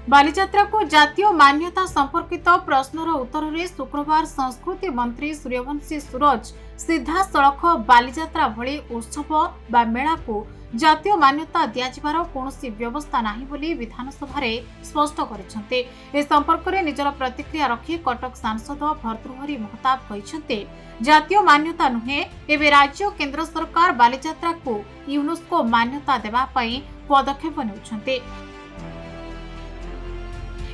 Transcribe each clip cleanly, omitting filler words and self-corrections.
बालीजात्रा को जातीय मान्यता संपर्कित प्रश्नर उत्तर में शुक्रवार संस्कृति मंत्री सूर्यवंशी सूरज सीधा सड़क बालीजात्रा भली उत्सव बा मेला को जातीय मान्यता दियाजिबार कौनसी व्यवस्था नाही बोली विधानसभा रे स्पष्ट करिसेंते। ए संपर्क में निजर प्रतिक्रिया रखी कटक सांसद भर्तृहरि महताब कहिसेंते, जातीय मान्यता नुहे एबे राज्य केंद्र सरकार बालीजात्रा को यूनेस्को मान्यता देबा पई पदक्षेप नेउछंते।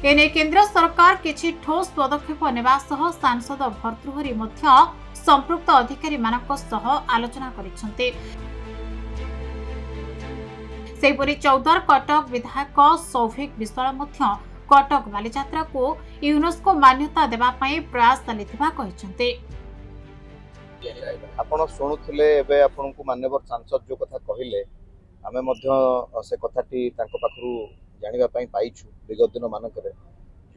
एने केंद्र सरकार किछि ठोस पदक्षेप नेबा सह सांसद भर्तृहरि मध्य संपृक्त अधिकारी मानक सह आलोचना करिसेंते। सेहिपरि चौदार कटक विधायक सौभिक विश्वाल मध्य कटक बालीजात्रा को यूनेस्को मान्यता देबा पई प्रयास चलिथिबा कहिसेंते। आपण सुनुथिले एबे आपनकु मान्यवर सांसद जो कथा कहिले आमे मध्य से कथाटी तांको पाखरु जानिबा पई पाइछु। विगत दिन मानकरे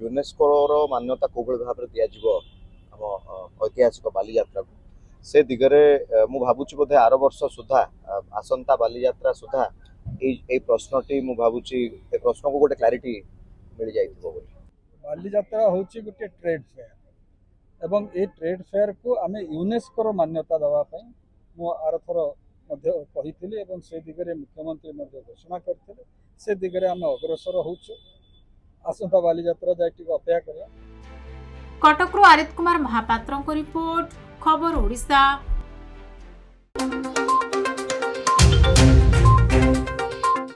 यूनेस्को रो मान्यता कोबल भाबरे दिया जिवो हम ऐतिहासिक बालीजात्रा को से दिगरे मु भाबुछि बोधे आरो वर्ष सुधा आसंता बालीजात्रा सुधा ए प्रश्नटी मु भाबुछि ए प्रश्न को गोटे क्लैरिटी मिल जाइथिबो बोली। बालीजात्रा होछि गोटे ट्रेड फेयर एवं ए ट्रेड फेयर को आमे यूनेस्को रो मान्यता दवा पई मु आरथर मध्य कहिथिले एवं से दिगरे मुख्यमंत्री मध्य घोषणा करथिले। से दिगरे आमे अग्रसर होछु। आसंता बालीजात्रा जायटी अपेक्षा करिया। कटकरू आदित्य कुमार महापात्रଙ୍କ रिपोर्ट खबर ओडिशा।